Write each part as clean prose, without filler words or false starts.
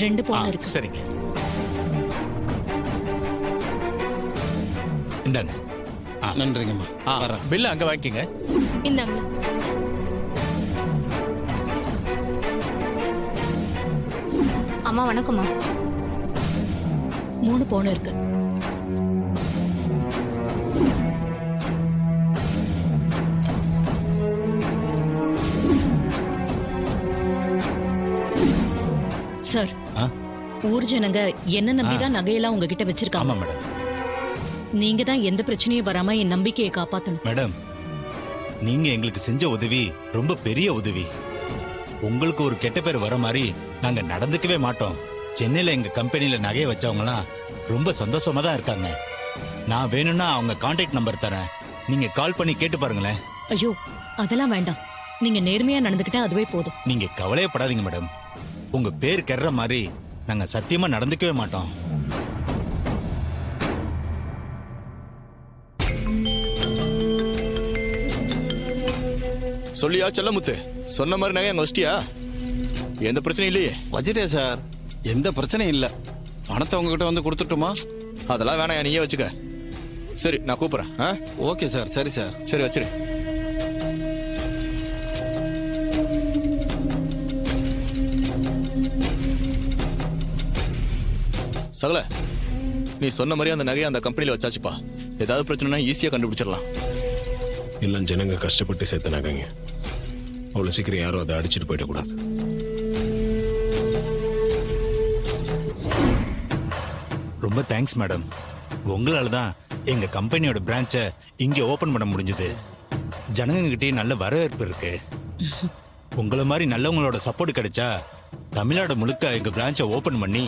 2 பவுன் இருக்கு. சரிங்க, இந்தாங்க. நன்றிங்கம்மா. பில்லு அங்க வாங்கிக்கங்க. இந்தாங்க. அம்மா வணக்கம்மா. 3 பவுன் இருக்கு. சார், ஊர் ஜனங்க என்ன நம்பிதான் நகையெல்லாம் உங்ககிட்ட வச்சிருக்காங்க. ஆமா மேடம். நீங்க தான் எந்த பிரச்சனையும் வராம என் நம்பிக்கையை காப்பாத்தணும். மேடம், நீங்க எங்களுக்கு செஞ்ச உதவி ரொம்ப பெரிய உதவி. உங்களுக்கு ஒரு கெட்ட பேர் வர மாதிரி நாங்க நடந்துக்கவே மாட்டோம். சென்னையில எங்க கம்பெனில நகையை வச்சவங்கலாம் ரொம்ப சந்தோஷமா தான் இருக்காங்க. நான் வேணும்னா அவங்க கான்டாக்ட் நம்பர் தரேன், நீங்க கால் பண்ணி கேட்டு பாருங்களேன். ஐயோ, அதெல்லாம் வேண்டாம். நீங்க நேர்மையா நடந்துக்கிட்டா அதுவே போதும். நீங்க கவலையப்படாதீங்க மேடம். உங்க பேர் கெடுற மாதிரி நாங்க சத்தியமா நடந்துக்கவே மாட்டோம். சொல்லியா செல்லமுத்து, சொன்ன மாதிரி நகை அங்க வச்சிட்டியா? எந்த பிரச்சனையும் இல்லையே? வச்சுட்டேன் சார், எந்த பிரச்சனையும் இல்ல. பணத்தை உங்ககிட்ட வந்து கொடுத்துட்டுமா? அதெல்லாம் வேணாம், நீயே வச்சுக்க. சரி, நான் கூப்பிடுறேன். Okay sir. சரி சார். சரி, வச்சிரு. சகல, நீ சொன்ன மாதிரி அந்த நகையை அந்த கம்பெனில வச்சாச்சுப்பா. ஏதாவது பிரச்சனைனா ஈஸியா கண்டுபிடிச்சிடலாம். எல்லாம் ஜனங்க கஷ்டப்பட்டு சேர்த்த நகைங்க. அவ்வளவு சீக்கிரம் யாரும் அதை அடிச்சுட்டு போயிடக்கூடாது. ரொம்ப தேங்க்ஸ் மேடம். உங்களால தான் எங்க கம்பெனியோட பிரான்ச்சை இங்க ஓபன் பண்ண முடிஞ்சது. ஜனங்க கிட்டே நல்ல வரவேற்பு இருக்கு. உங்களை மாதிரி நல்லவங்களோட சப்போர்ட் கிடைச்சா தமிழ்நாடு முழுக்க எங்க பிரான்ச்சை ஓபன் பண்ணி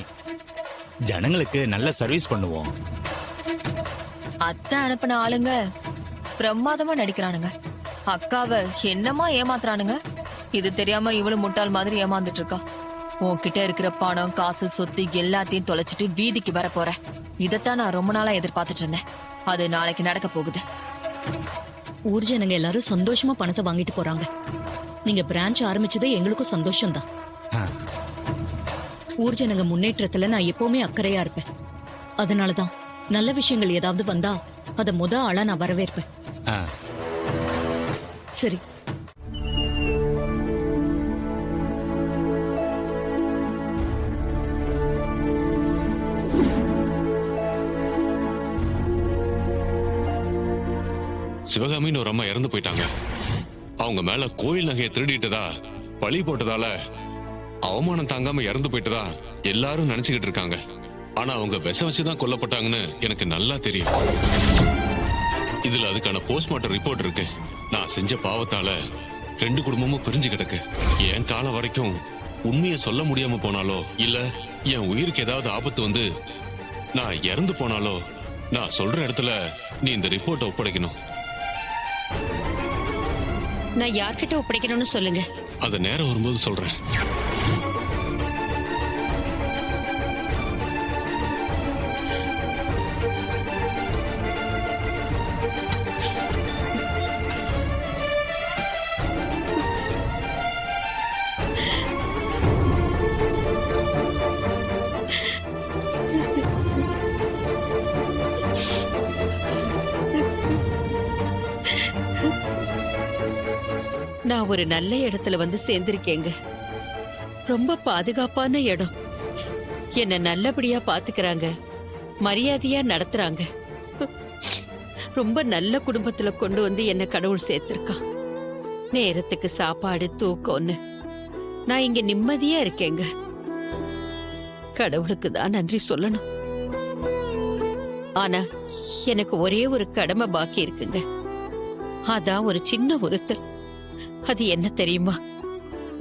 ஜனங்களுக்கு நல்ல சர்வீஸ் பண்ணுவோம். அத்தை அனுப்பின ஆளுங்க பிரமாதமா நடிக்கிறானுங்க. அக்காவை என்னமா ஏமாத்துறானுங்க. இது தெரியாம இவளும் முட்டாள் மாதிரி ஏமாந்துட்டு இருக்கா. உன்கிட்ட இருக்கிற பணம், காசு, சொத்து எல்லாத்தையும் தொலைச்சிட்டு வீதிக்கு வர போற. இதத்தான் நான் ரொம்ப நாளா எதிர்பார்த்துட்டு இருந்தேன். அது நாளைக்கு நடக்க போகுது. ஊர் ஜனங்க எல்லாரும் சந்தோஷமா பணத்தை வாங்கிட்டு போறாங்க. நீங்க பிரான்ச் ஆரம்பிச்சது எங்களுக்கும் சந்தோஷம் தான். ஊர் ஜனங்க முன்னேற்றத்துல நான் எப்பவுமே அக்கறையா இருப்பேன். அதனாலதான் நல்ல விஷயங்கள் ஏதாவது வந்தா அத ஆளா நான் வரவேற்பேன். சரி, சிவகாமின்னு ஒரு அம்மா இறந்து போயிட்டாங்க. அவங்க மேல கோயில் நகையை திருடிட்டதா பழி போட்டதால அவமானம் தாங்காம இறந்து போயிட்டதா எல்லாரும் நினைச்சுக்கிட்டு இருக்காங்க. ஆனா அவங்க விஷம் வச்சுதான் கொல்லப்பட்டாங்கன்னு எனக்கு நல்லா தெரியும். இதுல அதுக்கான போஸ்ட்மார்ட்டம் ரிப்போர்ட் இருக்கு. நான் செஞ்ச பாவத்தால 2 குடும்பமும் பிரிஞ்சு கிடக்கு. என் காலம் வரைக்கும் உண்மையை சொல்ல முடியாம போனாலோ, இல்ல என் உயிருக்கு ஏதாவது ஆபத்து வந்து நான் இறந்து போனாலோ, நான் சொல்ற இடத்துல நீ இந்த ரிப்போர்ட்டை ஒப்படைக்கணும். நான் யார்கிட்ட ஒப்படைக்கணும்னு சொல்லுங்க. அத நேரம் வரும்போது சொல்றேன். நான் ஒரு நல்ல இடத்துல வந்து சேர்ந்திருக்கேங்க. ரொம்ப பாதுகாப்பான இடம். என்ன நல்லபடியா பாத்துக்கிறாங்க, மரியாதையா நடத்துறாங்க. ரொம்ப நல்ல குடும்பத்துல கொண்டு வந்து என்ன கடவுள் சேர்த்திருக்கான். நேரத்துக்கு சாப்பாடு, தூக்கம்னு நான் இங்க நிம்மதியா இருக்கேங்க. கடவுளுக்கு தான் நன்றி சொல்லணும். ஆனா எனக்கு ஒரே ஒரு கடமை பாக்கி இருக்குங்க. அதான் ஒரு சின்ன ஒருத்தர். அது என்ன தெரியுமா?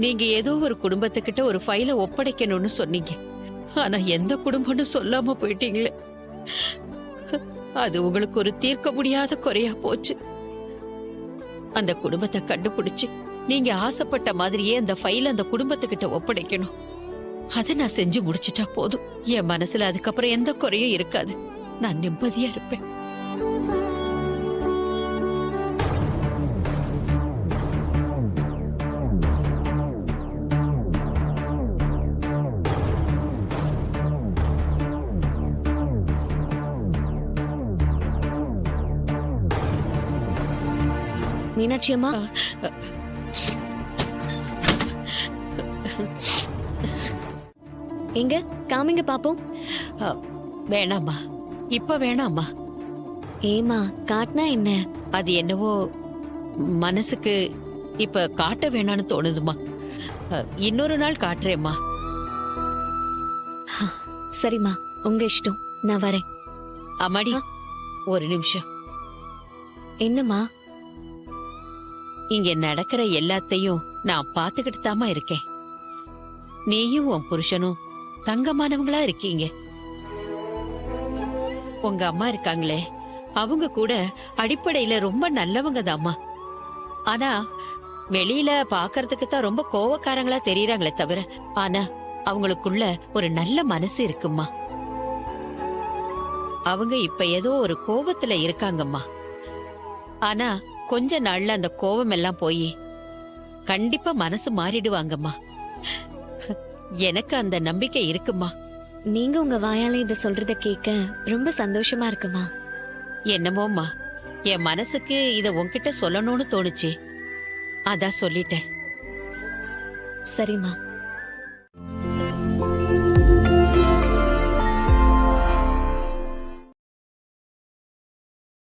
நீங்க ஏதோ ஒரு குடும்பத்துக்கிட்ட ஒரு ஃபைலை ஒப்படைக்கணும்னு சொன்னீங்க. ஆனா எந்த குடும்பம்னு சொல்லாம போயிட்டீங்களே. அது உங்களுக்கு ஒரு தீர்க்க முடியாத குறையா போச்சு. அந்த குடும்பத்தை கண்டுபிடிச்சு நீங்க ஆசைப்பட்ட மாதிரியே அந்த ஃபைல் அந்த குடும்பத்துக்கிட்ட ஒப்படைக்கணும். அதை நான் செஞ்சு முடிச்சிட்டா போதும். என் மனசுல அதுக்கப்புறம் எந்த குறையும் இருக்காது. நான் நிம்மதியா இருப்பேன். மீனாட்சி அம்மா, எங்க காமிங்க பாப்போம். வேணாம்மா, இப்ப வேணாம்மா. ஏமா காட்டினா என்ன? அது என்னவோ மனசுக்கு இப்ப காட்ட வேணான்னு தோணுதுமா. இன்னொரு நாள் காட்டுறேம்மா. சரிம்மா, உங்க இஷ்டம். நான் வரேன். அம்மாடி, ஒரு நிமிஷம். என்னம்மா? இங்க நடக்கிற எல்லாத்தையும் நான் பாத்துக்கிட்டு தாமா இருக்கேன். நீயும் உன் புருஷனும் தங்கமானவங்களா இருக்கீங்க. உங்க அம்மா இருக்காங்களே, அவங்க கூட அடிப்படையில ரொம்ப நல்லவங்க தாம்மா. ஆனா வெளியில பாக்குறதுக்கு தான் ரொம்ப கோவக்காரங்களா தெரியறாங்களே தவிர, ஆனா அவங்களுக்குள்ள ஒரு நல்ல மனசு இருக்கும்மா. அவங்க இப்ப ஏதோ ஒரு கோபத்துல இருக்காங்கம்மா. ஆனா கொஞ்ச நாள்ல அந்த கோபம் எல்லாம் போய் கண்டிப்பா மனசு மாறிடுவாங்கம்மா. எனக்கு அந்த நம்பிக்கை இருக்குமா. நீங்க உங்க வாயால இத சொல்றத கேட்க ரொம்ப சந்தோஷமா இருக்குமா. என்னமோம்மா, என் மனசுக்கு இத உன்கிட்ட சொல்லணும்னு தோணுச்சு, அதான் சொல்லிட்டேன். சரிம்மா.